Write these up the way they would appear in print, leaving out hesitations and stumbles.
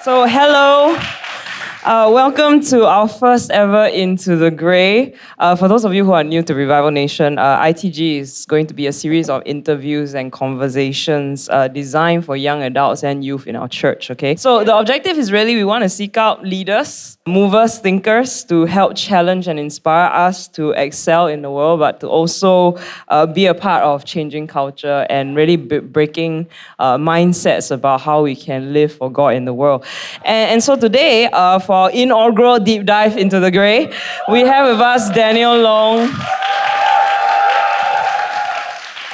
So, hello. Welcome to our first ever Into the Grey. For those of you who are new to Revival Nation, ITG is going to be a series of interviews and conversations designed for young adults and youth in our church, okay? So the objective is really we want to seek out leaders, movers, thinkers to help challenge and inspire us to excel in the world, but to also be a part of changing culture and really breaking mindsets about how we can live for God in the world. And so today, for our inaugural deep dive into the grey, we have with us Daniel Long.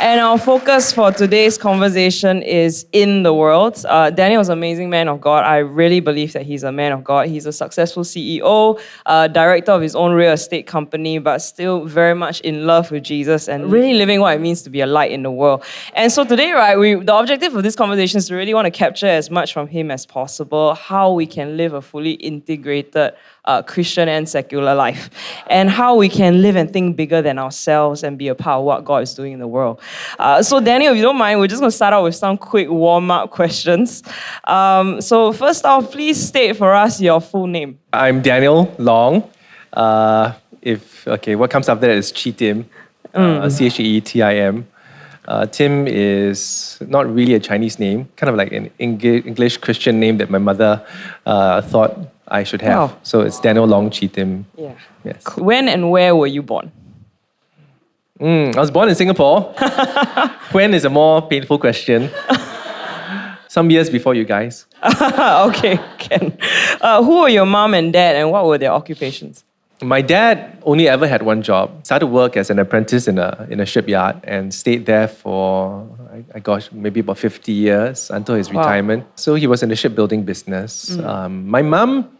And our focus for today's conversation is in the world. Daniel is an amazing man of God. I really believe that he's a man of God. He's a successful CEO, director of his own real estate company, but still very much in love with Jesus and really living what it means to be a light in the world. And so today, right, the objective of this conversation is to really want to capture as much from him as possible, how we can live a fully integrated Christian and secular life, and how we can live and think bigger than ourselves and be a part of what God is doing in the world. So Daniel, if you don't mind, we're just going to start out with some quick warm-up questions. So first off, please state for us your full name. I'm Daniel Long. What comes after that is Chi Tim, Cheetim. Tim is not really a Chinese name, kind of like an English Christian name that my mother thought I should have. Wow. So it's Daniel Long Chi Tim. Yeah. Yes. When and where were you born? I was born in Singapore. When is a more painful question. Some years before you guys. Okay, Ken. Who were your mom and dad, and what were their occupations? My dad only ever had one job. Started work as an apprentice in a shipyard and stayed there for, maybe about 50 years until his retirement. So he was in the shipbuilding business. My mom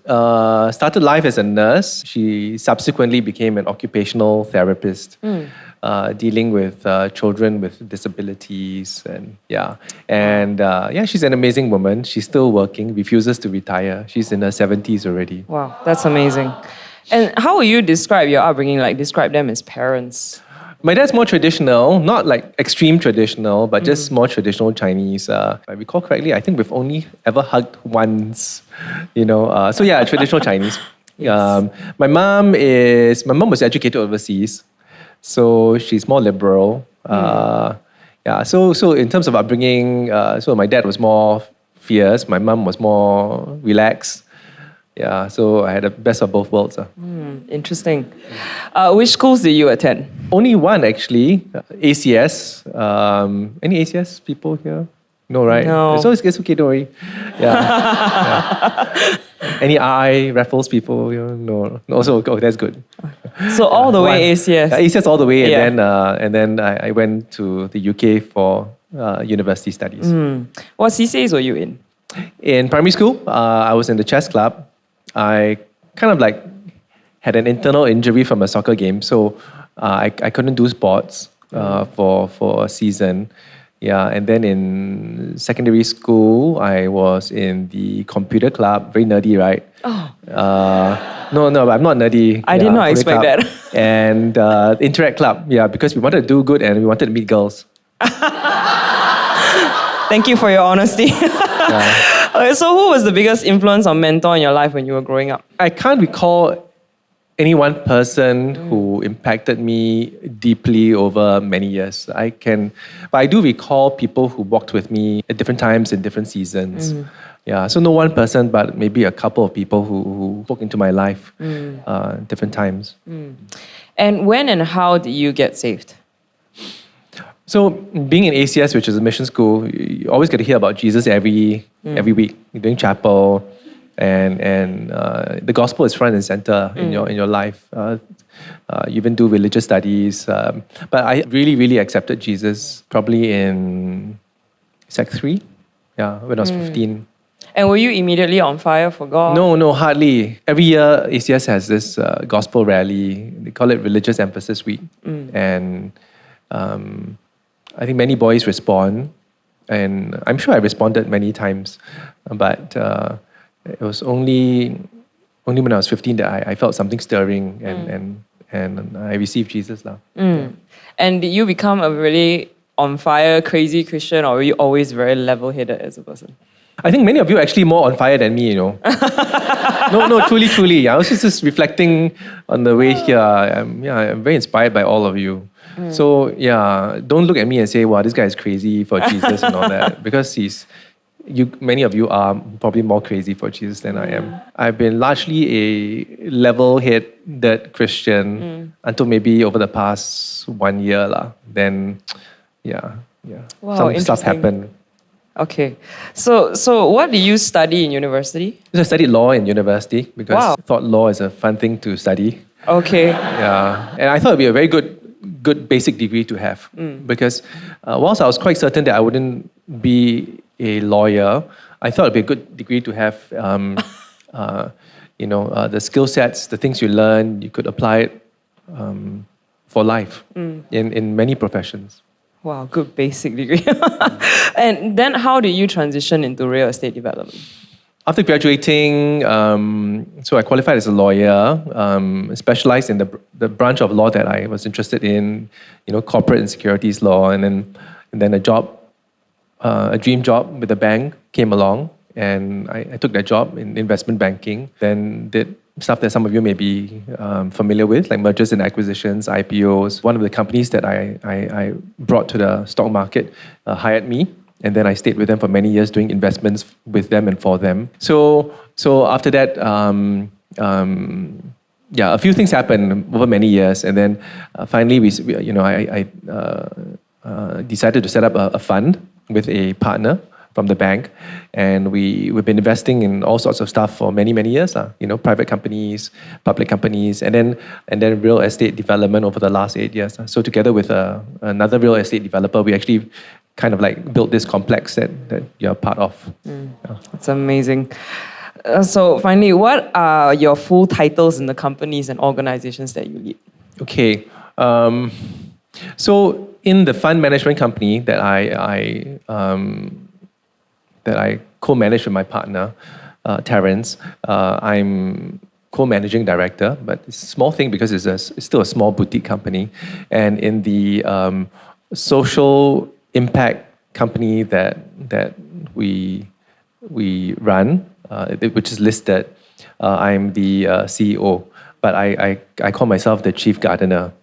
started life as a nurse. She subsequently became an occupational therapist, dealing with children with disabilities. She's an amazing woman. She's still working, refuses to retire. She's in her 70s already. Wow, that's amazing. And how would you describe your upbringing? Like, describe them as parents. My dad's more traditional, not like extreme traditional, but just more traditional Chinese. If I recall correctly, I think we've only ever hugged once, traditional Chinese. Yes. My mom was educated overseas, so she's more liberal. So in terms of upbringing, so my dad was more fierce, my mom was more relaxed. Yeah, so I had the best of both worlds. Interesting. Which schools did you attend? Only one, actually. ACS. Any ACS people here? No, right? No. It's okay, don't worry. Yeah. Any RI, Raffles people? No. Also, that's good. So all the way ACS? ACS all the way, and then I went to the UK for university studies. What CCAs were you in? In primary school, I was in the chess club. I kind of had an internal injury from a soccer game, so I couldn't do sports for a season. Yeah, and then in secondary school, I was in the computer club, very nerdy, right? Oh. No, I'm not nerdy. I did not expect club. that. And Interact Club, because we wanted to do good and we wanted to meet girls. Thank you for your honesty. Okay, so who was the biggest influence or mentor in your life when you were growing up? I can't recall any one person who impacted me deeply over many years. But I do recall people who walked with me at different times in different seasons. Yeah, so no one person, but maybe a couple of people who spoke into my life different times. And when and how did you get saved? So being in ACS, which is a mission school, you always get to hear about Jesus every week. You're doing chapel, and the gospel is front and center in your life. You even do religious studies. But I really, really accepted Jesus probably in Sec 3, when I was 15. And were you immediately on fire for God? No, hardly. Every year, ACS has this gospel rally. They call it Religious Emphasis Week. And I think many boys respond, and I'm sure I responded many times, but it was only when I was 15 that I felt something stirring, and I received Jesus. And did you become a really on fire, crazy Christian, or were you always very level-headed as a person? I think many of you are actually more on fire than me, No, truly. I was just reflecting on the way here. I'm very inspired by all of you. So don't look at me and say, wow, this guy is crazy for Jesus and all that. Because many of you are probably more crazy for Jesus than I am. I've been largely a level-headed Christian until maybe over the past 1 year. Then, Wow, some stuff interesting. happened. Okay. So what did you study in university? So I studied law in university because Wow. I thought law is a fun thing to study. Okay. Yeah, and I thought it'd be a very good basic degree to have because whilst I was quite certain that I wouldn't be a lawyer, I thought it'd be a good degree to have. The skill sets, the things you learn, you could apply it for life in many professions. Wow, good basic degree. And then how did you transition into real estate development? After graduating, so I qualified as a lawyer, specialized in the branch of law that I was interested in, corporate and securities law, and then a dream job with a bank came along, and I took that job in investment banking. Then did stuff that some of you may be familiar with, like mergers and acquisitions, IPOs. One of the companies that I brought to the stock market hired me. And then I stayed with them for many years doing investments with them and for them. So after that, a few things happened over many years. And then finally, I decided to set up a fund with a partner from the bank. And we've been investing in all sorts of stuff for many, many years. Private companies, public companies, and then real estate development over the last 8 years. So together with another real estate developer, we actually kind of like built this complex that you're part of. It's amazing. So finally, what are your full titles in the companies and organizations that you lead? Okay. So in the fund management company that I co-manage with my partner, Terence, I'm co-managing director, but it's a small thing because it's still a small boutique company. And in the social impact company that we run, which is listed, I'm the CEO, but I call myself the chief gardener.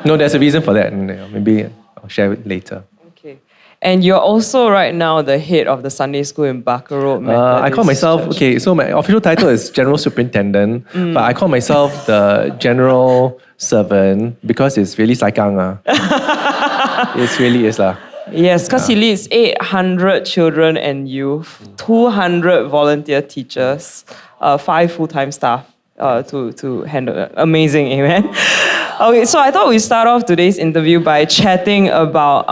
No, there's a reason for that, and maybe I'll share it later. Okay. And you're also right now the head of the Sunday school in Barker Road Methodist I call myself, Church. okay, so my official title is General Superintendent, but I call myself the General Servant because it's really saikang. It really is. Yes, because he leads 800 children and youth, 200 volunteer teachers, 5 full-time staff to handle. Amazing, amen. Okay, so I thought we'd start off today's interview by chatting about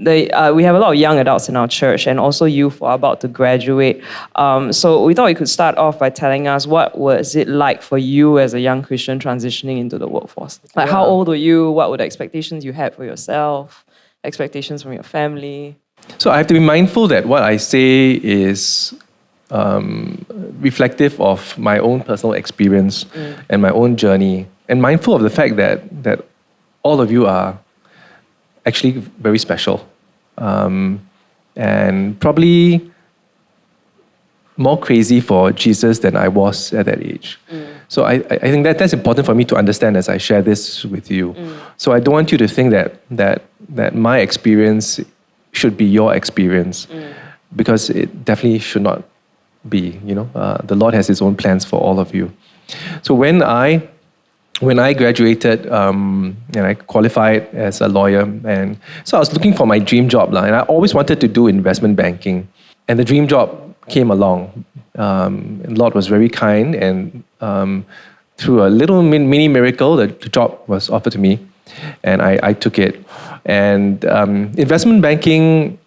we have a lot of young adults in our church and also youth who are about to graduate. So we thought we could start off by telling us what was it like for you as a young Christian transitioning into the workforce? Like how old were you? What were the expectations you had for yourself? Expectations from your family? So I have to be mindful that what I say is reflective of my own personal experience and my own journey, and mindful of the fact that all of you are actually very special, and probably more crazy for Jesus than I was at that age. So I think that's important for me to understand as I share this with you. So I don't want you to think that my experience should be your experience, because it definitely should not be. The Lord has His own plans for all of you. So when I graduated and I qualified as a lawyer, and so I was looking for my dream job, and I always wanted to do investment banking, and the dream job came along. And the Lord was very kind, and through a little mini miracle, the job was offered to me, and I took it. And investment banking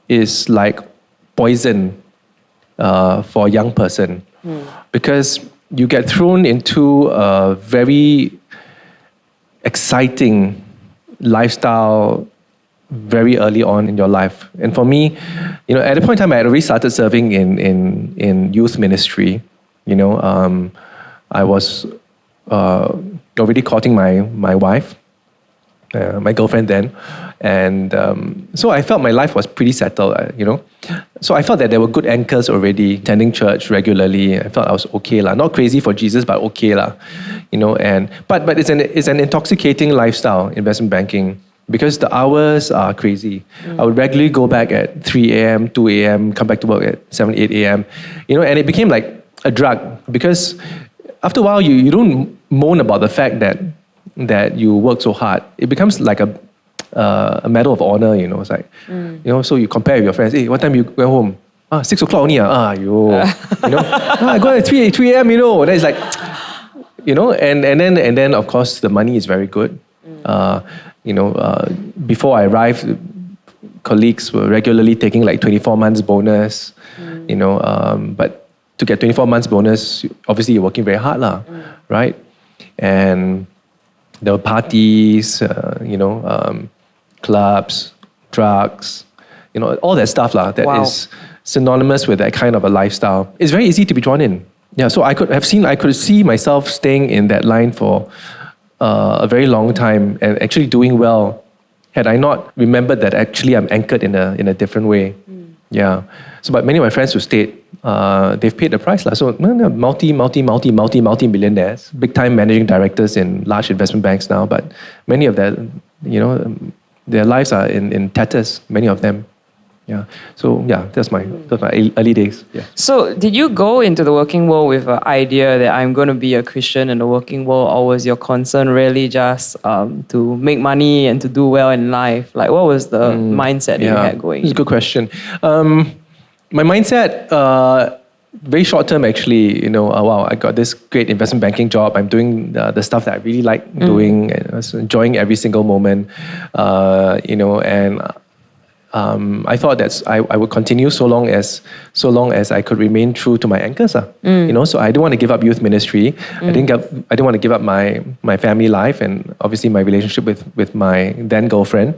is like poison for a young person, because you get thrown into a very exciting lifestyle very early on in your life. And for me, at a point in time, I had already started serving in youth ministry. I was already courting my wife, my girlfriend then. And so I felt my life was pretty settled, So I felt that there were good anchors already, attending church regularly. I felt I was okay lah. Not crazy for Jesus, but okay lah. But it's an intoxicating lifestyle, investment banking, because the hours are crazy. I would regularly go back at 3 a.m., 2 a.m., come back to work at 7, 8 a.m. And it became like a drug, because after a while you don't moan about the fact that you work so hard. It becomes like a medal of honor, It's like, so you compare with your friends. Hey, what time you went home? 6 o'clock only. I go at 3 a.m. Then it's like, and then of course the money is very good. Before I arrived, colleagues were regularly taking like 24 months bonus. But to get 24 months bonus, obviously you're working very hard, right? And there were parties, clubs, drugs, all that stuff that is synonymous with that kind of a lifestyle. It's very easy to be drawn in. Yeah, so I could see myself staying in that line for a very long time and actually doing well, had I not remembered that actually I'm anchored in a different way. Yeah. So, but many of my friends who stayed, they've paid the price. So, multi-millionaires, big-time managing directors in large investment banks now, but many of them, their lives are in tatters, many of them. Yeah. So, yeah, that's my early days. Yeah. So, did you go into the working world with an idea that I'm going to be a Christian in the working world, or was your concern really just to make money and to do well in life? Like, what was the mindset that you had going? It's a good question. My mindset, very short term actually, wow, I got this great investment banking job. I'm doing the stuff that I really like doing, and I was enjoying every single moment, and I thought that I would continue so long as I could remain true to my anchors. So I didn't want to give up youth ministry. I didn't want to give up my family life and obviously my relationship with my then girlfriend.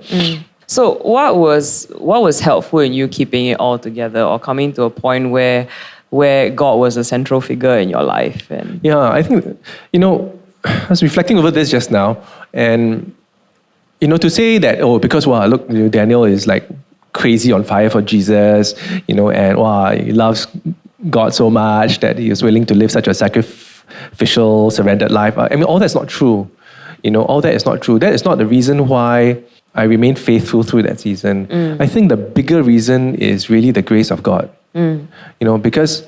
So what was helpful in you keeping it all together, or coming to a point where God was a central figure in your life? And yeah, I think I was reflecting over this just now, and to say that, because look, Daniel is like crazy on fire for Jesus, and he loves God so much that he is willing to live such a sacrificial, surrendered life. I mean, all that's not true. All that is not true. That is not the reason why I remained faithful through that season. I think the bigger reason is really the grace of God. Because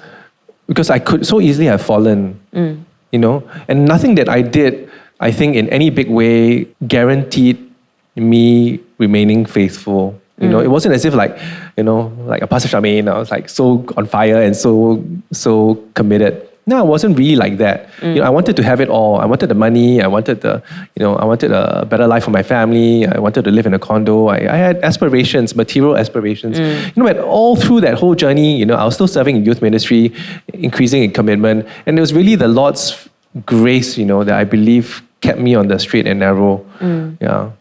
I could so easily have fallen, and nothing that I did, I think, in any big way guaranteed me remaining faithful. It wasn't as if like a Pastor Charmaine, I was like so on fire and so committed. No, it wasn't really like that. I wanted to have it all. I wanted the money. I wanted I wanted a better life for my family. I wanted to live in a condo. I had aspirations, material aspirations. But all through that whole journey, I was still serving in youth ministry, increasing in commitment. And it was really the Lord's grace, that I believe kept me on the straight and narrow. Yeah.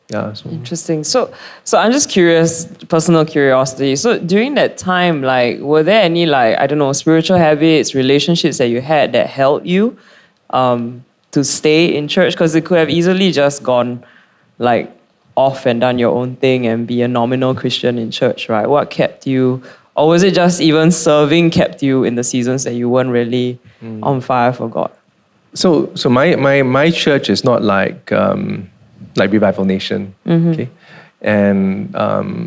So. Interesting. So I'm just curious, personal curiosity. So during that time, were there any spiritual habits, relationships that you had that helped you to stay in church? Because it could have easily just gone off and done your own thing and be a nominal Christian in church, right? What kept you, or was it just even serving kept you in the seasons that you weren't really on fire for God? So my church is not like Revival Nation, okay? And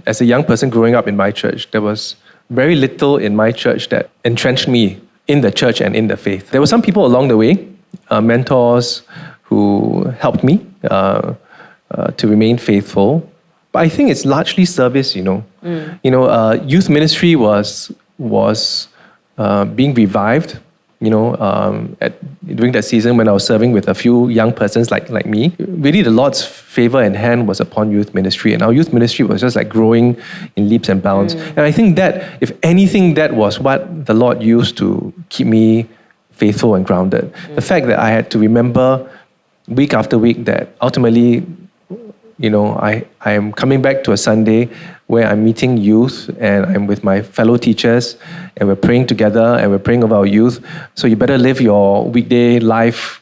as a young person growing up in my church, there was very little in my church that entrenched me in the church and in the faith. There were some people along the way, mentors who helped me to remain faithful. But I think it's largely service, youth ministry was being revived. During that season when I was serving with a few young persons like me, really the Lord's favor and hand was upon youth ministry, and our youth ministry was just growing in leaps and bounds. And I think that, if anything, that was what the Lord used to keep me faithful and grounded. The fact that I had to remember week after week that ultimately, I am coming back to a Sunday where I'm meeting youth and I'm with my fellow teachers and we're praying together and we're praying over our youth. So you better live your weekday life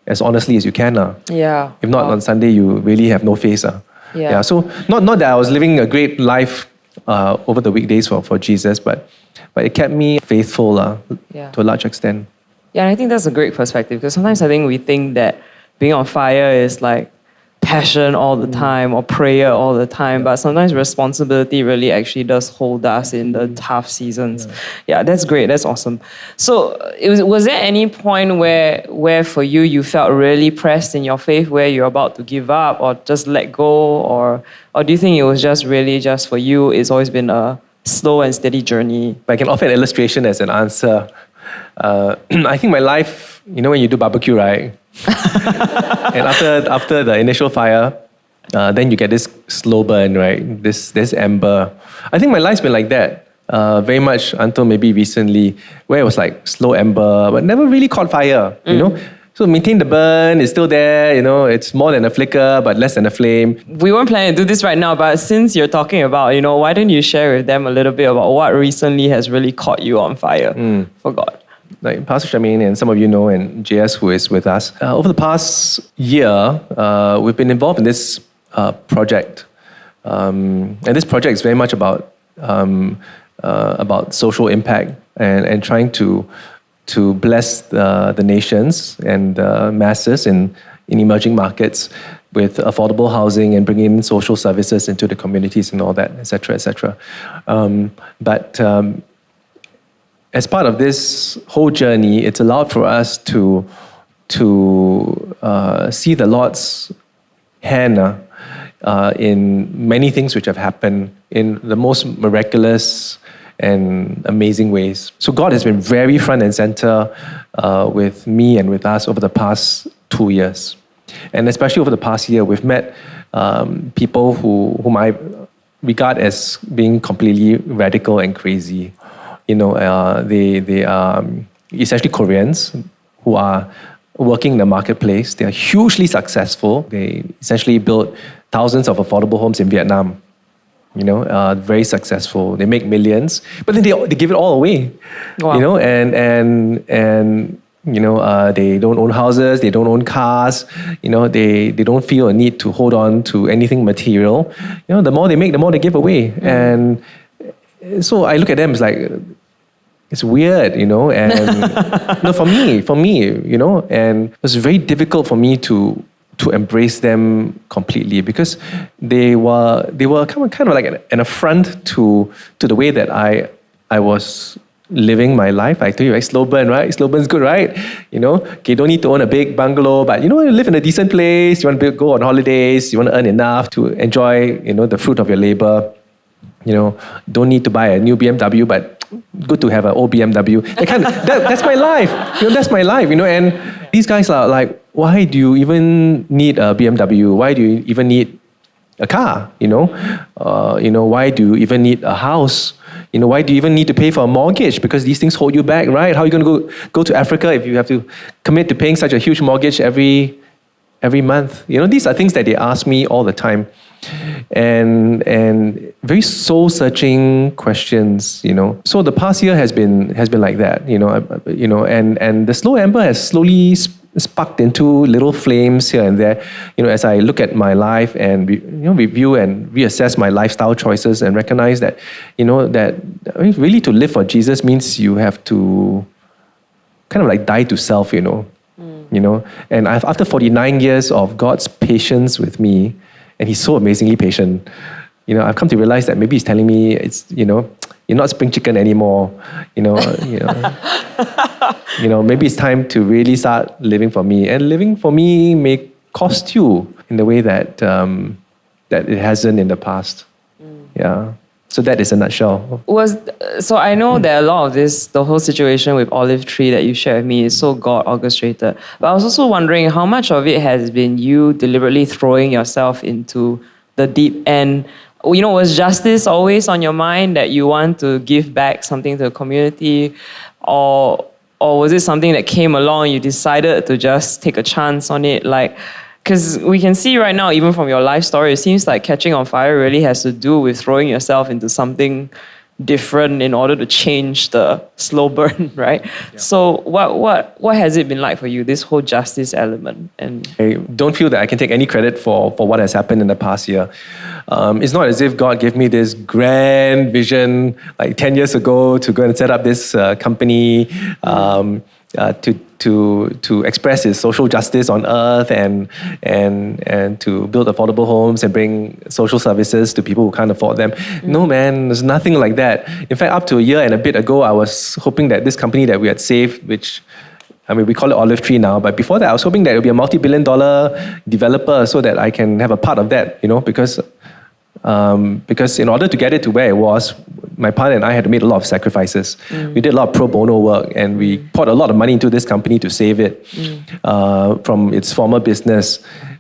as honestly as you can. Yeah. If not, Wow. on Sunday, you really have no face. Yeah. So not that I was living a great life over the weekdays for Jesus, but it kept me faithful Yeah. to a large extent. Yeah, and I think that's a great perspective because sometimes I think we think that being on fire is like passion all the time or prayer all the time, but sometimes responsibility really actually does hold us in the tough seasons. Yeah, that's great. That's awesome. So, was there any point where for you felt really pressed in your faith, where you're about to give up or just let go, or do you think it was just really just for you? It's always been a slow and steady journey. If I can offer an illustration as an answer. I think my life, when you do barbecue, right? And after the initial fire, then you get this slow burn, right? This ember. I think my life's been like that, very much until maybe recently, where it was like slow ember, but never really caught fire, you know? So maintain the burn, it's still there, it's more than a flicker, but less than a flame. We weren't planning to do this right now, but since you're talking about, why don't you share with them a little bit about what recently has really caught you on fire for God? Like Pastor Charmaine and some of you know, and JS who is with us, over the past year, we've been involved in this project. And this project is very much about social impact and trying to bless the nations and masses in emerging markets with affordable housing and bringing in social services into the communities and all that, etc., etc. But as part of this whole journey, it's allowed for us to see the Lord's hand in many things which have happened in the most miraculous and amazing ways. So God has been very front and center with me and with us over the past 2 years. And especially over the past year, we've met people whom I regard as being completely radical and crazy. They are essentially Koreans who are working in the marketplace. They are hugely successful. They essentially built thousands of affordable homes in Vietnam. Very successful. They make millions, but then they give it all away. Wow. And they don't own houses. They don't own cars. They don't feel a need to hold on to anything material. The more they make, the more they give away. And so I look at them, it's like, it's weird, and no, for me, and it was very difficult for me to embrace them completely because they were kind of like an affront to the way that I was living my life. I told you, right? Slow burn, right? Slow burn's good, right? Okay, you don't need to own a big bungalow, but you live in a decent place. You want to go on holidays. You want to earn enough to enjoy, the fruit of your labor. Don't need to buy a new BMW, but good to have an old BMW. That's my life. That's my life. And these guys are like, why do you even need a BMW? Why do you even need a car? Why do you even need a house? Why do you even need to pay for a mortgage? Because these things hold you back, right? How are you going to go to Africa if you have to commit to paying such a huge mortgage every month? These are things that they ask me all the time. And very soul-searching questions, So the past year has been like that, and the slow ember has slowly sparked into little flames here and there, as I look at my life and review and reassess my lifestyle choices and recognize that, that really to live for Jesus means you have to kind of like die to self, And after 49 years of God's patience with me. And he's so amazingly patient. I've come to realize that maybe he's telling me it's, you're not spring chicken anymore. Maybe it's time to really start living for me. And living for me may cost you in the way that that it hasn't in the past. Yeah. So that is a nutshell. So I know that a lot of this, the whole situation with Olive Tree that you shared with me is so God orchestrated. But I was also wondering how much of it has been you deliberately throwing yourself into the deep end. Was justice always on your mind that you want to give back something to the community? Or was it something that came along and you decided to just take a chance on it? Because we can see right now, even from your life story, it seems like catching on fire really has to do with throwing yourself into something different in order to change the slow burn, right? So what has it been like for you, this whole justice element? And I don't feel that I can take any credit for what has happened in the past year. It's not as if God gave me this grand vision like 10 years ago to go and set up this company to express his social justice on earth and to build affordable homes and bring social services to people who can't afford them. No, man, there's nothing like that. In fact, up to a year and a bit ago, I was hoping that this company that we had saved, which we call it Olive Tree now, but before that, I was hoping that it would be a multi-billion-dollar developer so that I can have a part of that, because in order to get it to where it was, my partner and I had to make a lot of sacrifices. We did a lot of pro bono work, and we poured a lot of money into this company to save it from its former business.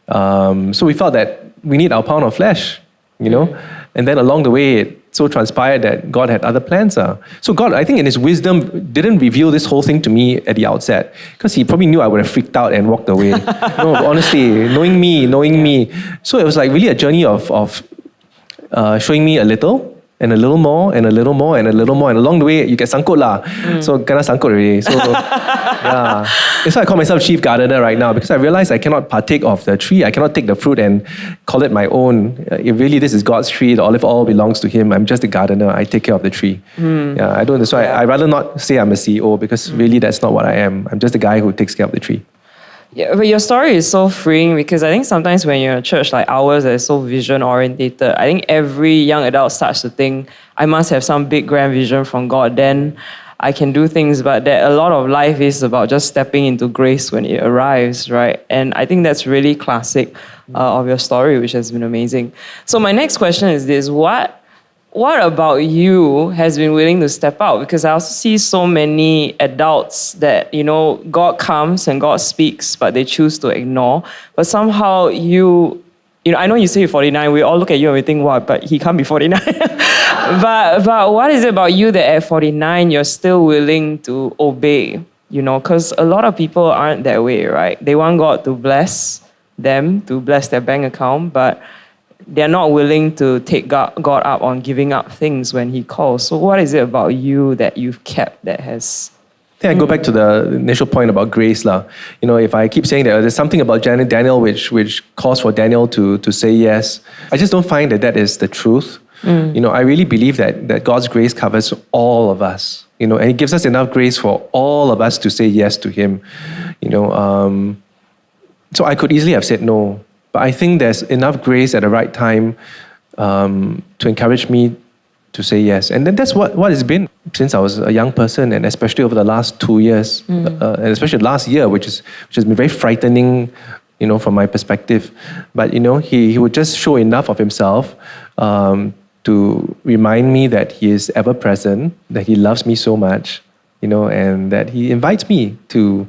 So we felt that we need our pound of flesh, and then along the way, it so transpired that God had other plans. So God, I think in His wisdom, didn't reveal this whole thing to me at the outset, because He probably knew I would have freaked out and walked away. No, honestly, knowing me. So it was like really a journey of showing me a little, and a little more, and a little more, and a little more. And along the way, you get sangkut lah. So kena sangkut already. So yeah. That's why I call myself chief gardener right now, because I realize I cannot partake of the tree. I cannot take the fruit and call it my own. If really this is God's tree, the olive oil belongs to Him. I'm just a gardener. I take care of the tree. Yeah, I don't. That's why I rather not say I'm a CEO, because really that's not what I am. I'm just a guy who takes care of the tree. yeah, but your story is so freeing, because I think sometimes when you're in a church like ours that is so vision orientated, I think every young adult starts to think, I must have some big grand vision from God, then I can do things. But that a lot of life is about just stepping into grace when it arrives, right? And I think that's really classic of your story, which has been amazing. So my next question is this: what about you has been willing to step out? Because I also see so many adults that, God comes and God speaks, but they choose to ignore. But somehow I know you say you're 49, we all look at you and we think, wow, but he can't be 49. but what is it about you that at 49, you're still willing to obey? Because a lot of people aren't that way, right? They want God to bless them, to bless their bank account, but they're not willing to take God up on giving up things when He calls. So what is it about you that you've kept that has... I think I go back to the initial point about grace. If I keep saying that there's something about Daniel which calls for Daniel to say yes, I just don't find that is the truth. I really believe that God's grace covers all of us, and He gives us enough grace for all of us to say yes to Him. So I could easily have said no. But I think there's enough grace at the right time to encourage me to say yes. And then that's what it's been since I was a young person, and especially over the last 2 years, and especially last year, which has been very frightening, from my perspective. But, he would just show enough of Himself to remind me that He is ever present, that He loves me so much, and that He invites me to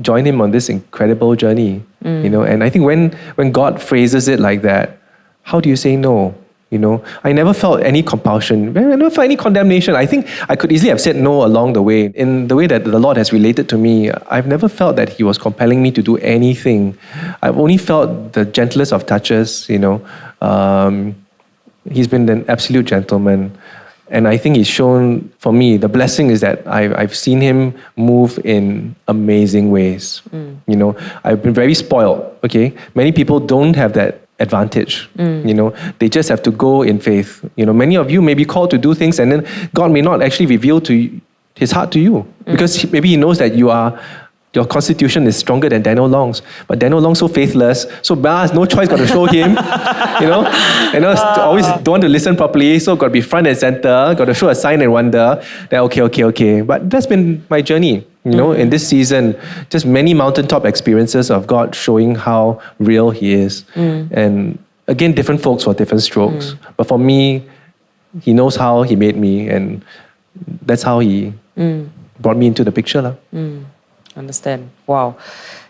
join Him on this incredible journey, and I think when God phrases it like that, how do you say no? I never felt any compulsion. I never felt any condemnation. I think I could easily have said no along the way. In the way that the Lord has related to me, I've never felt that He was compelling me to do anything. I've only felt the gentlest of touches, He's been an absolute gentleman. And I think He's shown, for me, the blessing is that I've seen Him move in amazing ways. I've been very spoiled, okay? Many people don't have that advantage. They just have to go in faith. Many of you may be called to do things, and then God may not actually reveal His heart to you, because maybe He knows that your constitution is stronger than Daniel Long's. But Daniel Long's so faithless, so has no choice, got to show him, always don't want to listen properly, so got to be front and center, got to show a sign and wonder that, okay. But that's been my journey, in this season, just many mountaintop experiences of God showing how real He is. And again, different folks for different strokes. But for me, He knows how He made me, and that's how He brought me into the picture. Understand. Wow.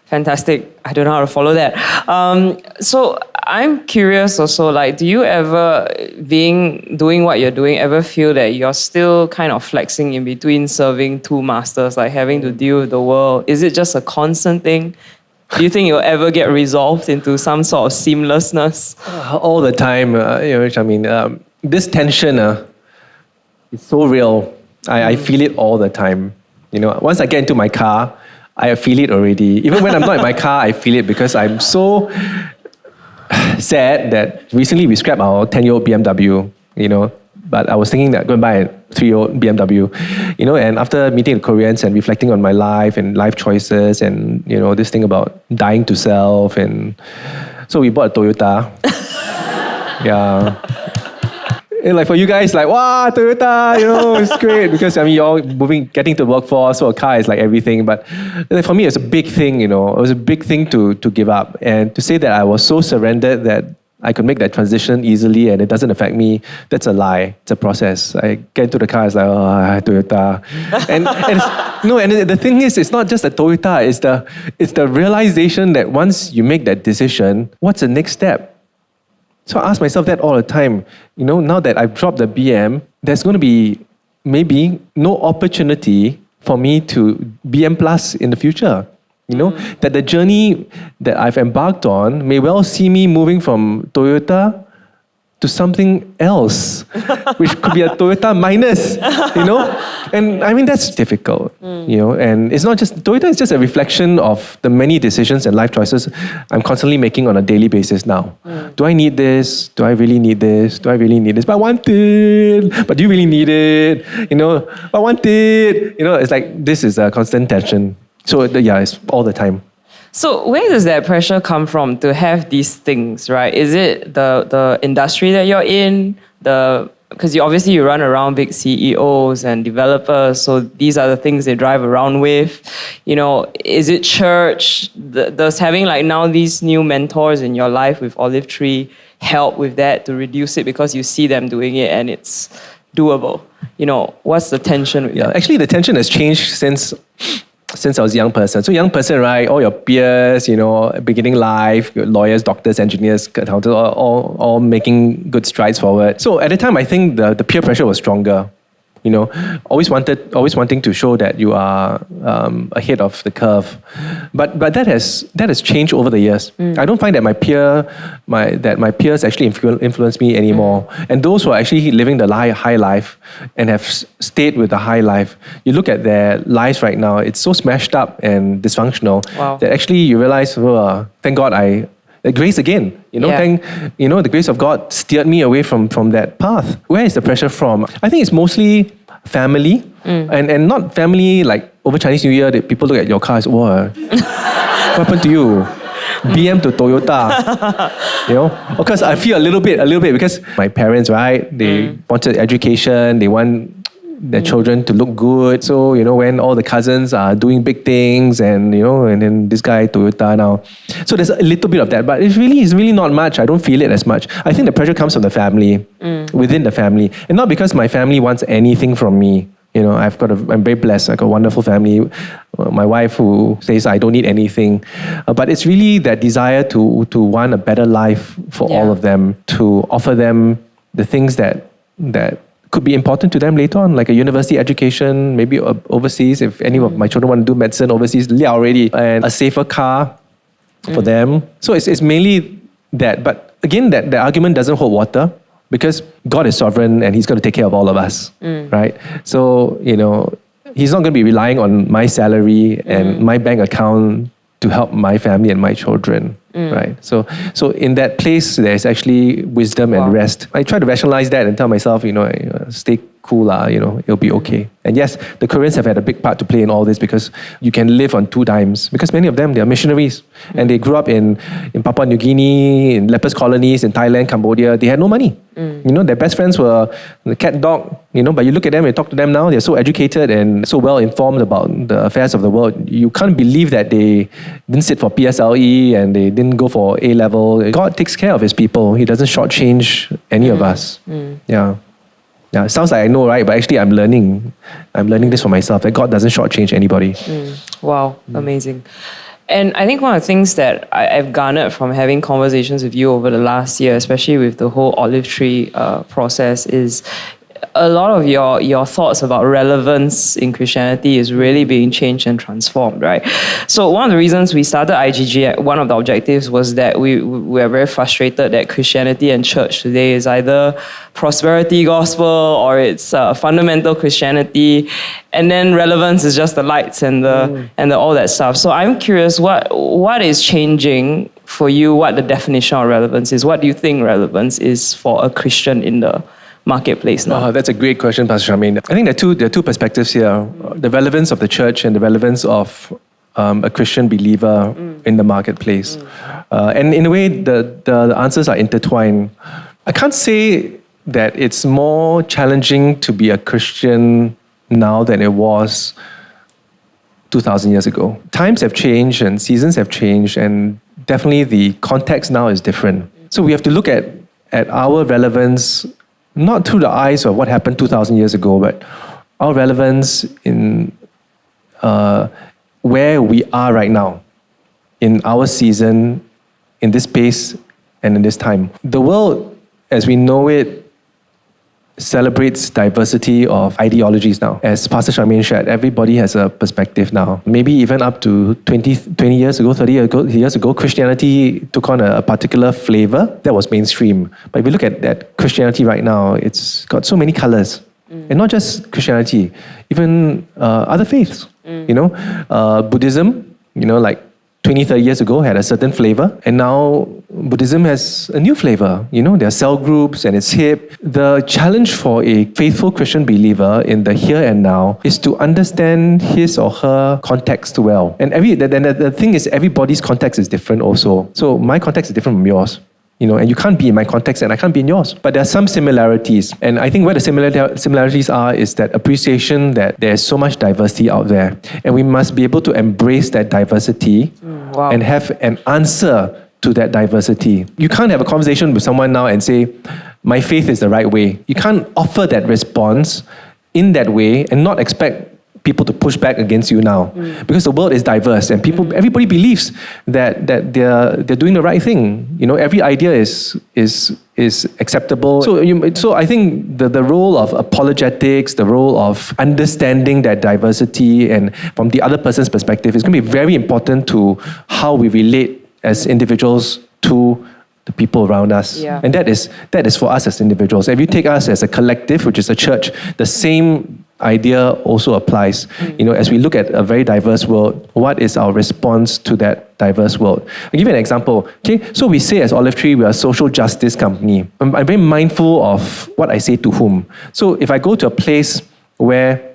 Fantastic. I don't know how to follow that. So I'm curious also, do you ever, doing what you're doing, ever feel that you're still kind of flexing in between serving two masters, having to deal with the world? Is it just a constant thing? Do you think you'll ever get resolved into some sort of seamlessness? All the time, this tension, It's so real. I feel it all the time. You know, once I get into my car, I feel it already. Even when I'm not in my car, I feel it because I'm so sad that recently we scrapped our 10-year-old BMW, you know, but I was thinking that going to buy a 3-year-old BMW, you know, and after meeting the Koreans and reflecting on my life and life choices and, you know, this thing about dying to self, and so we bought a Toyota. Yeah. And like for you guys, like, wow, Toyota, you know, it's great because I mean, you're getting to the workforce, so a car is like everything. But for me, it's a big thing, you know, it was a big thing to give up. And to say that I was so surrendered that I could make that transition easily and it doesn't affect me, that's a lie. It's a process. I get into the car, it's like, oh, Toyota. And the thing is, it's not just a Toyota, it's the realization that once you make that decision, what's the next step? So I ask myself that all the time. You know, now that I've dropped the BM, there's going to be maybe no opportunity for me to BM plus in the future. You know, that the journey that I've embarked on may well see me moving from Toyota to something else, which could be a Toyota minus, you know? And I mean, that's difficult, you know? And it's not just, Toyota is just a reflection of the many decisions and life choices I'm constantly making on a daily basis now. Do I need this? Do I really need this? Do I really need this? But I want it. But do you really need it? You know, but I want it. You know, it's like, this is a constant tension. So yeah, it's all the time. So where does that pressure come from to have these things, right? Is it the industry that you're in? Because you run around big CEOs and developers, so these are the things they drive around with. You know, is it church? Does having like now these new mentors in your life with Olive Tree help with that to reduce it because you see them doing it and it's doable? You know, what's the tension with that? Actually the tension has changed since I was a young person. So young person, right, all your peers, you know, beginning life, lawyers, doctors, engineers, accountants, all making good strides forward. So at the time, I think the peer pressure was stronger. You know, always wanting to show that you are ahead of the curve, but that has changed over the years. I don't find that my peers actually influence me anymore. And those who are actually living the high life and have stayed with the high life, you look at their lives right now, it's so smashed up and dysfunctional that actually you realize, thank God grace again, you know, the grace of God steered me away from that path. Where is the pressure from? I think it's mostly family, and not family like over Chinese New Year that people look at your car as, what happened to you? BM to Toyota, you know? Because I feel a little bit because my parents, right, they wanted education, they want their children to look good. So, you know, when all the cousins are doing big things and, you know, and then this guy, Toyota now. So there's a little bit of that, but it's really not much. I don't feel it as much. I think the pressure comes from the family, within the family. And not because my family wants anything from me. You know, I'm very blessed. I got a wonderful family. My wife who says I don't need anything. But it's really that desire to want a better life for all of them, to offer them the things that could be important to them later on, like a university education, maybe overseas, if any of my children want to do medicine overseas, already, and a safer car for them. So it's mainly that. But again, that the argument doesn't hold water because God is sovereign and He's going to take care of all of us, right? So, you know, He's not going to be relying on my salary and my bank account to help my family and my children, right? So in that place, there's actually wisdom and rest. I try to rationalize that and tell myself, you know, stay cool, you know, it'll be okay. And yes, the Koreans have had a big part to play in all this because you can live on 2 dimes. Because many of them, they are missionaries and they grew up in Papua New Guinea, in lepers colonies, in Thailand, Cambodia. They had no money. You know, their best friends were the cat dog, you know, but you look at them and talk to them now, they're so educated and so well informed about the affairs of the world. You can't believe that they didn't sit for PSLE and they didn't go for A-level. God takes care of His people. He doesn't shortchange any of us. Yeah, it sounds like I know, right? But actually I'm learning this for myself, that God doesn't shortchange anybody. Wow, amazing. And I think one of the things that I've garnered from having conversations with you over the last year, especially with the whole Olive Tree process, is a lot of your thoughts about relevance in Christianity is really being changed and transformed, right? So one of the reasons we started IGG, one of the objectives was that we are very frustrated that Christianity and church today is either prosperity gospel or it's fundamental Christianity, and then relevance is just the lights and the all that stuff. So I'm curious, what is changing for you? What the definition of relevance is? What do you think relevance is for a Christian in the marketplace now? That's a great question, Pastor Shamin. I think there are two perspectives here. The relevance of the church and the relevance of a Christian believer in the marketplace. And in a way, the answers are intertwined. I can't say that it's more challenging to be a Christian now than it was 2,000 years ago. Times have changed and seasons have changed, and definitely the context now is different. So we have to look at our relevance not through the eyes of what happened 2,000 years ago, but our relevance in where we are right now, in our season, in this space, and in this time. The world, as we know it, celebrates diversity of ideologies now. As Pastor Charmaine shared, everybody has a perspective now. Maybe even up to 20 years ago, 30 years ago, Christianity took on a particular flavor that was mainstream. But if you look at Christianity right now, it's got so many colors. And not just Christianity, even other faiths. Buddhism, like 20, 30 years ago had a certain flavor, and now Buddhism has a new flavor. There are cell groups and it's hip. The challenge for a faithful Christian believer in the here and now is to understand his or her context well. And the thing is, everybody's context is different also. So my context is different from yours. And you can't be in my context and I can't be in yours. But there are some similarities. And I think where the similarities are is that appreciation that there's so much diversity out there. And we must be able to embrace that diversity and have an answer to that diversity. You can't have a conversation with someone now and say, my faith is the right way. You can't offer that response in that way and not expect people to push back against you now, because the world is diverse and everybody believes that they're doing the right thing. Every idea is acceptable. So I think the role of apologetics, the role of understanding that diversity and from the other person's perspective is going to be very important to how we relate as individuals to the people around us. Yeah. And that is for us as individuals. If you take us as a collective, which is a church, the same idea also applies. As we look at a very diverse world, what is our response to that diverse world? I'll give you an example. Okay, so we say as Olive Tree, we are a social justice company. I'm very mindful of what I say to whom. So if I go to a place where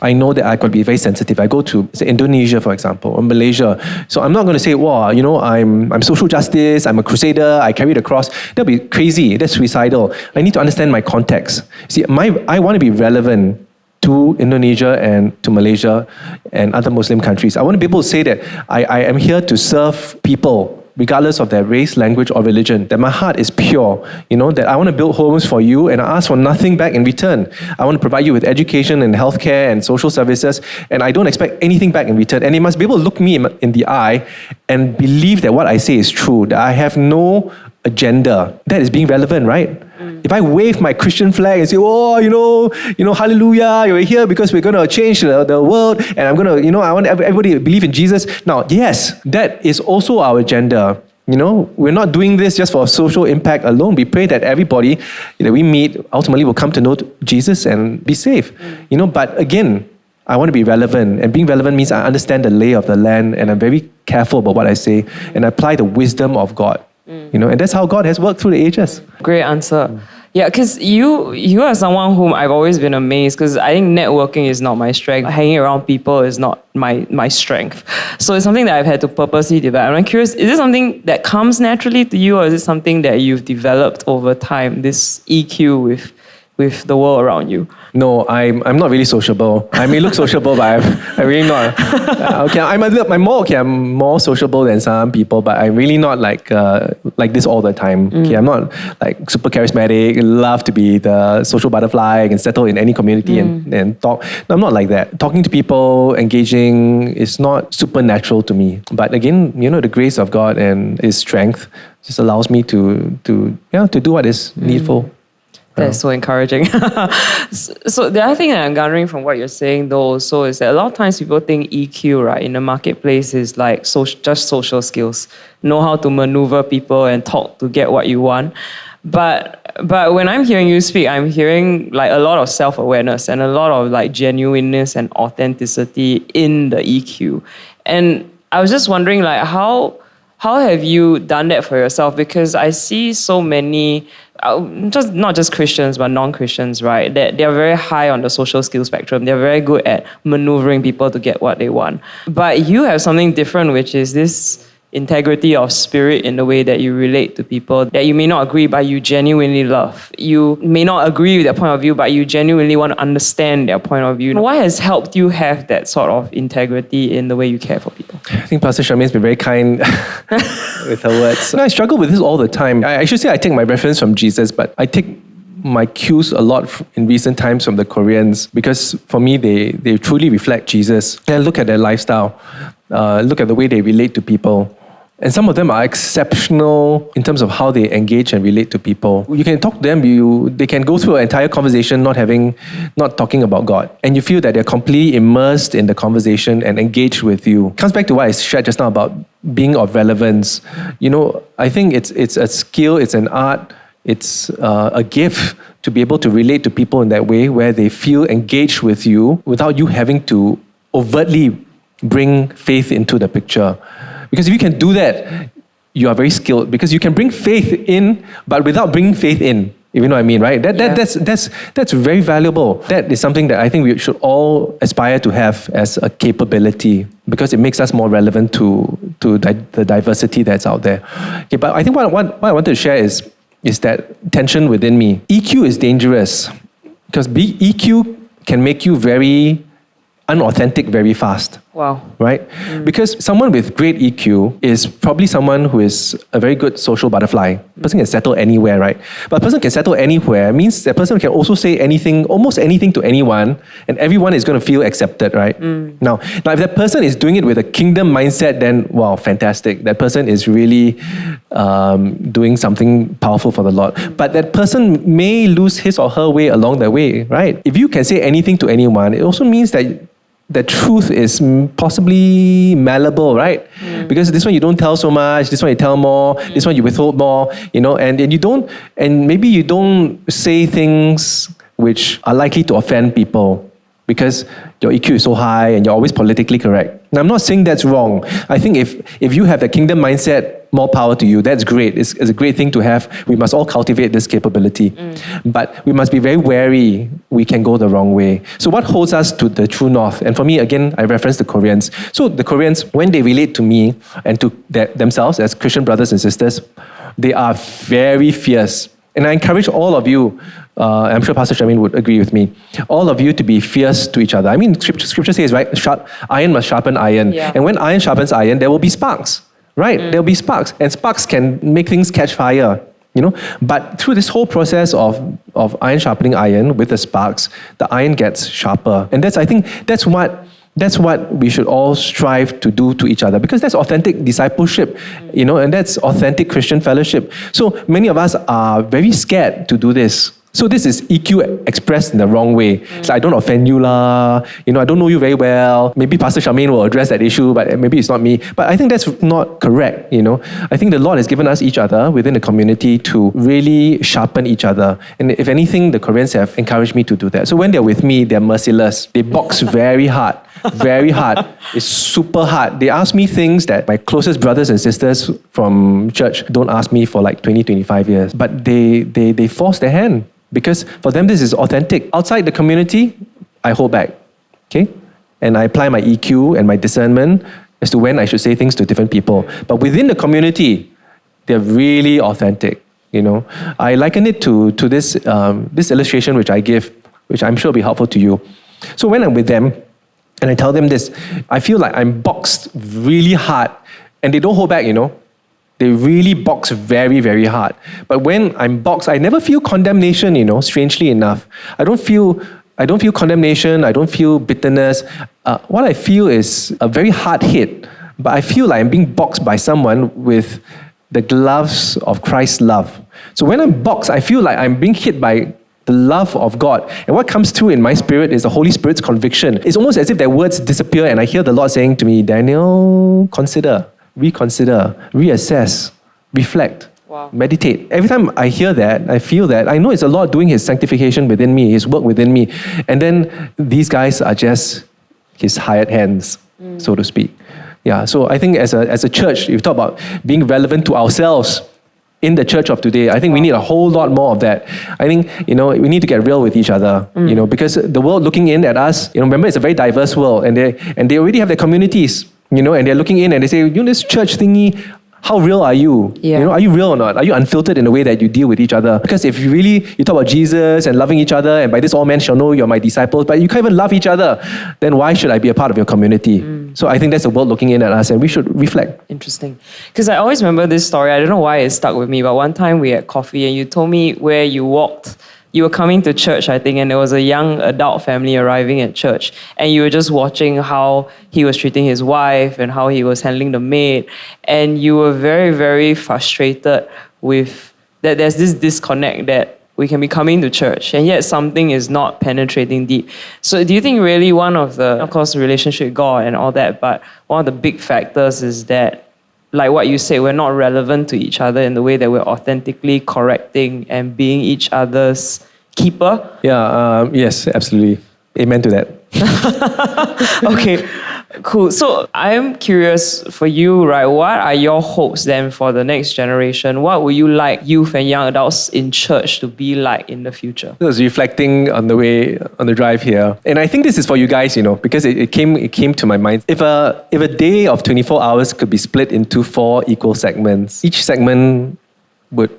I know that I could be very sensitive. I go to, say, Indonesia, for example, or Malaysia. So I'm not going to say, wow, I'm social justice, I'm a crusader, I carry the cross. That'd be crazy, that's suicidal. I need to understand my context. See, I want to be relevant to Indonesia and to Malaysia and other Muslim countries. I want to be able to say that I am here to serve people regardless of their race, language, or religion, that my heart is pure, that I want to build homes for you and I ask for nothing back in return. I want to provide you with education and healthcare and social services, and I don't expect anything back in return. And they must be able to look me in the eye and believe that what I say is true, that I have no agenda. That is being relevant, right? If I wave my Christian flag and say, hallelujah, you're here because we're going to change the world and I'm going to, I want everybody to believe in Jesus. Now, yes, that is also our agenda. We're not doing this just for social impact alone. We pray that everybody that we meet ultimately will come to know Jesus and be saved. But again, I want to be relevant, and being relevant means I understand the lay of the land and I'm very careful about what I say and I apply the wisdom of God. And that's how God has worked through the ages. Great answer. Yeah, because you are someone whom I've always been amazed, because I think networking is not my strength. Hanging around people is not my strength. So it's something that I've had to purposely develop. And I'm curious, is it something that comes naturally to you, or is it something that you've developed over time, this EQ with the world around you? No, I'm not really sociable. I may look sociable, but I'm really not. I'm more sociable than some people, but I'm really not like this all the time. Okay, I'm not like super charismatic, love to be the social butterfly, I can settle in any community and talk. No, I'm not like that. Talking to people, engaging is not supernatural to me. But again, the grace of God and His strength just allows me to do what is needful. That's so encouraging. So the other thing that I'm gathering from what you're saying though also is that a lot of times people think EQ, right, in the marketplace is like just social skills. Know how to maneuver people and talk to get what you want. But when I'm hearing you speak, I'm hearing like a lot of self-awareness and a lot of like genuineness and authenticity in the EQ. And I was just wondering like how have you done that for yourself? Because I see so many, not just Christians, but non-Christians, right? That they're very high on the social skills spectrum. They're very good at maneuvering people to get what they want. But you have something different, which is this integrity of spirit in the way that you relate to people that you may not agree, but you genuinely love. You may not agree with their point of view, but you genuinely want to understand their point of view. What has helped you have that sort of integrity in the way you care for people? I think Pastor Charmaine's been very kind with her words. I struggle with this all the time. I should say I take my reference from Jesus, but I take my cues a lot in recent times from the Koreans because for me, they truly reflect Jesus. And I look at their lifestyle, look at the way they relate to people. And some of them are exceptional in terms of how they engage and relate to people. You can talk to them, they can go through an entire conversation not talking about God. And you feel that they're completely immersed in the conversation and engaged with you. It comes back to what I shared just now about being of relevance. I think it's a skill, it's an art, it's a gift to be able to relate to people in that way where they feel engaged with you without you having to overtly bring faith into the picture. Because if you can do that, you are very skilled. Because you can bring faith in, but without bringing faith in. If you know what I mean, right? That's very valuable. That is something that I think we should all aspire to have as a capability because it makes us more relevant to the diversity that's out there. Okay, but I think what I wanted to share is that tension within me. EQ is dangerous because EQ can make you very unauthentic very fast. Wow. Right? Because someone with great EQ is probably someone who is a very good social butterfly. A person can settle anywhere, right? But a person can settle anywhere means that person can also say anything, almost anything to anyone, and everyone is going to feel accepted, right? Now, if that person is doing it with a kingdom mindset, then wow, fantastic. That person is really doing something powerful for the Lord. But that person may lose his or her way along the way, right? If you can say anything to anyone, it also means that the truth is possibly malleable, right? Because this one you don't tell so much, this one you tell more, this one you withhold more, and you don't, and maybe you don't say things which are likely to offend people because your EQ is so high and you're always politically correct. Now, I'm not saying that's wrong. I think if you have the kingdom mindset, more power to you. That's great. It's a great thing to have. We must all cultivate this capability. But we must be very wary we can go the wrong way. So what holds us to the true north? And for me, again, I reference the Koreans. So the Koreans, when they relate to me and to themselves as Christian brothers and sisters, they are very fierce. And I encourage all of you, I'm sure Pastor Charmaine would agree with me, all of you to be fierce to each other. I mean, scripture says, right, iron must sharpen iron. Yeah. And when iron sharpens iron, there will be sparks. Right, there'll be sparks, and sparks can make things catch fire, But through this whole process of iron sharpening iron with the sparks, the iron gets sharper, and I think that's what we should all strive to do to each other, because that's authentic discipleship, and that's authentic Christian fellowship. So many of us are very scared to do this. So this is EQ expressed in the wrong way. So I don't offend you lah. I don't know you very well. Maybe Pastor Charmaine will address that issue, but maybe it's not me. But I think that's not correct. I think the Lord has given us each other within the community to really sharpen each other. And if anything, the Koreans have encouraged me to do that. So when they're with me, they're merciless. They box very hard. Very hard. It's super hard. They ask me things that my closest brothers and sisters from church don't ask me for like 20, 25 years. But they force their hand. Because for them, this is authentic. Outside the community, I hold back, okay? And I apply my EQ and my discernment as to when I should say things to different people. But within the community, they're really authentic, I liken it to this illustration which I give, which I'm sure will be helpful to you. So when I'm with them, and I tell them this, I feel like I'm boxed really hard, and they don't hold back, They really box very, very hard. But when I'm boxed, I never feel condemnation, strangely enough. I don't feel condemnation, I don't feel bitterness. What I feel is a very hard hit, but I feel like I'm being boxed by someone with the gloves of Christ's love. So when I'm boxed, I feel like I'm being hit by the love of God. And what comes through in my spirit is the Holy Spirit's conviction. It's almost as if their words disappear and I hear the Lord saying to me, Daniel, consider, reconsider, reassess, reflect. Wow. Meditate. Every time I hear that, I feel that, I know it's the Lord doing His sanctification within me, His work within me. And then these guys are just His hired hands, so to speak. Yeah, so I think as a church, you talk about being relevant to ourselves in the church of today. I think we need a whole lot more of that. I think, we need to get real with each other, because the world looking in at us, remember it's a very diverse world and they already have their communities, and they're looking in and they say, this church thingy, how real are you? Yeah. Are you real or not? Are you unfiltered in the way that you deal with each other? Because if you talk about Jesus and loving each other, and by this all men shall know you're my disciples, but you can't even love each other, then why should I be a part of your community? So I think that's the world looking in at us and we should reflect. Interesting. Because I always remember this story. I don't know why it stuck with me, but one time we had coffee and you told me where you walked. You were coming to church, I think, and there was a young adult family arriving at church. And you were just watching how he was treating his wife and how he was handling the maid. And you were very, very frustrated with that there's this disconnect that we can be coming to church, and yet something is not penetrating deep. So do you think really one of the, of course, the relationship with God and all that, but one of the big factors is that, like what you say, we're not relevant to each other in the way that we're authentically correcting and being each other's keeper? Yeah, yes, absolutely. Amen to that. Okay, cool. So I'm curious for you, right? What are your hopes then for the next generation? What would you like youth and young adults in church to be like in the future? I was reflecting on the drive here, and I think this is for you guys, because it came to my mind. If a day of 24 hours could be split into 4 equal segments, each segment would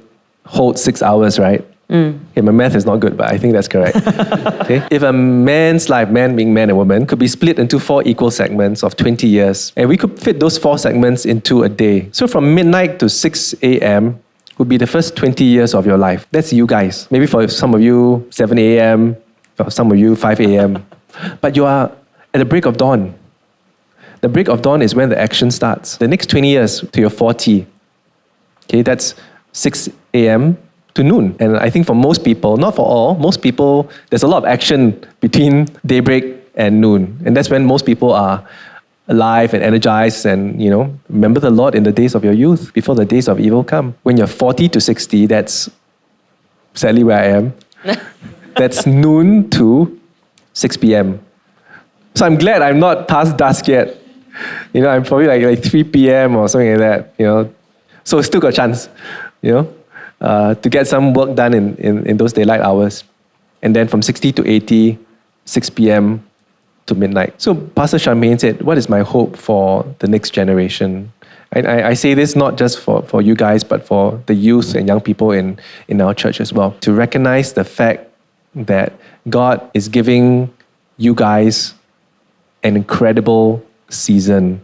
hold 6 hours, right? Okay, my math is not good, but I think that's correct. Okay? If a man's life, man being man and woman, could be split into 4 equal segments of 20 years, and we could fit those 4 segments into a day. So from midnight to 6 a.m. would be the first 20 years of your life. That's you guys. Maybe for some of you, 7 a.m., for some of you, 5 a.m. But you are at the break of dawn. The break of dawn is when the action starts. The next 20 years to your 40, okay, that's 6 a.m. to noon. And I think for most people, not for all, most people, there's a lot of action between daybreak and noon. And that's when most people are alive and energized and, remember the Lord in the days of your youth before the days of evil come. When you're 40 to 60, that's sadly where I am. That's noon to 6 p.m. So I'm glad I'm not past dusk yet. I'm probably like 3 p.m. or something like that, So still got a chance, to get some work done in those daylight hours. And then from 60 to 80, 6 p.m. to midnight. So Pastor Charmaine said, what is my hope for the next generation? I say this not just for you guys, but for the youth and young people in our church as well. To recognize the fact that God is giving you guys an incredible season,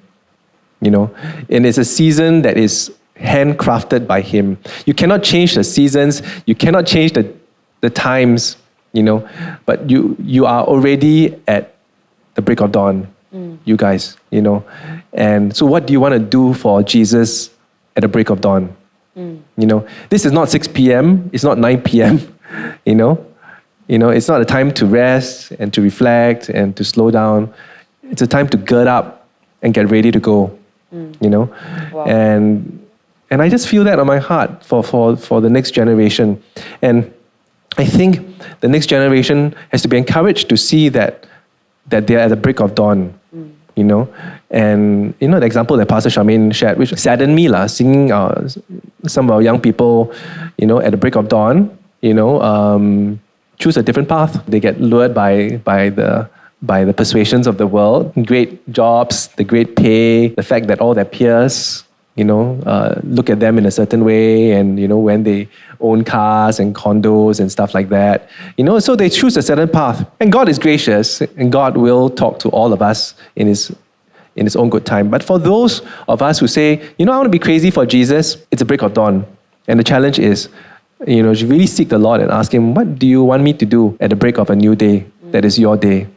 and it's a season that is handcrafted by Him. You cannot change the seasons, you cannot change the times, but you are already at the break of dawn, you guys, And so what do you want to do for Jesus at the break of dawn? This is not 6 p.m., it's not 9 p.m., it's not a time to rest and to reflect and to slow down. It's a time to gird up and get ready to go, Wow. And I just feel that on my heart for the next generation. And I think the next generation has to be encouraged to see that they're at the break of dawn, And, the example that Pastor Charmaine shared, which saddened me, seeing some of our young people, at the break of dawn, choose a different path. They get lured by the persuasions of the world, great jobs, the great pay, the fact that all their peers, look at them in a certain way, and when they own cars and condos and stuff like that, so they choose a certain path. And God is gracious, and God will talk to all of us in His own good time. But for those of us who say, I want to be crazy for Jesus, it's a break of dawn. And the challenge is, you really seek the Lord and ask Him, what do you want me to do at the break of a new day that is your day?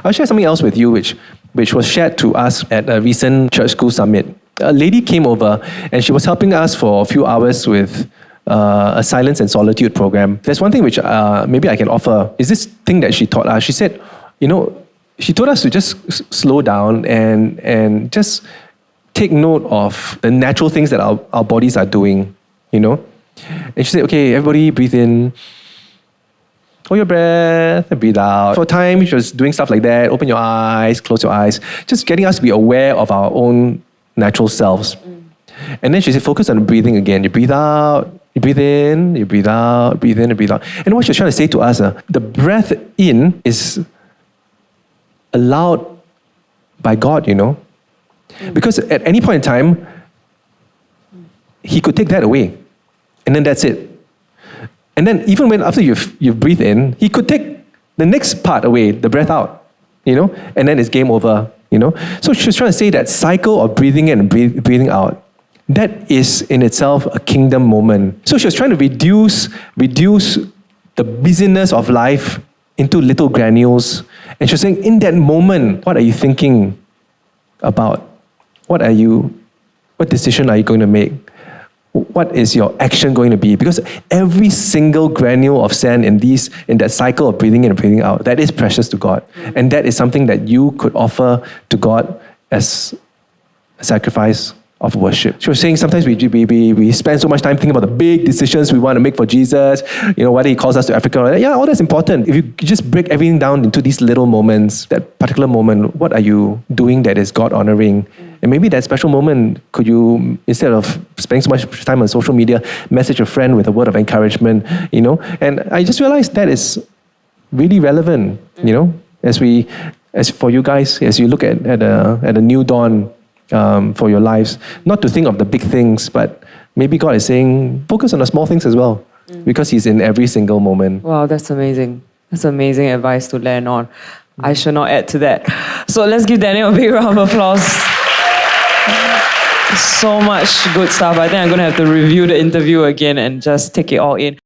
I'll share something else with you, which was shared to us at a recent church school summit. A lady came over and she was helping us for a few hours with a silence and solitude program. There's one thing which maybe I can offer, is this thing that she taught us. She said, she told us to just slow down and just take note of the natural things that our bodies are doing, And she said, okay, everybody breathe in, hold your breath, and breathe out. For a time, she was doing stuff like that. Open your eyes, close your eyes, just getting us to be aware of our own natural selves. And then she said, focus on breathing again. You breathe out, you breathe in, you breathe out, breathe in, and breathe out. And what she's trying to say to us, the breath in is allowed by God, Because at any point in time, He could take that away. And then that's it. And then even when after you've breathed in, He could take the next part away, the breath out, And then it's game over, So she's trying to say that cycle of breathing in and breathing out, that is in itself a kingdom moment. So she was trying to reduce the busyness of life into little granules. And she was saying, in that moment, what are you thinking about? What decision are you going to make? What is your action going to be? Because every single granule of sand in that cycle of breathing in and breathing out, that is precious to God. And that is something that you could offer to God as a sacrifice of worship. She was saying sometimes we spend so much time thinking about the big decisions we want to make for Jesus, whether He calls us to Africa. Yeah, all that's important. If you just break everything down into these little moments, that particular moment, what are you doing that is God-honoring? And maybe that special moment, could you, instead of spending so much time on social media, message a friend with a word of encouragement, And I just realized that is really relevant, as for you guys, as you look at a new dawn, for your lives, not to think of the big things, but maybe God is saying, focus on the small things as well, because He's in every single moment. Wow, that's amazing. That's amazing advice to land on. I shall not add to that. So let's give Daniel a big round of applause. So much good stuff. I think I'm going to have to review the interview again and just take it all in.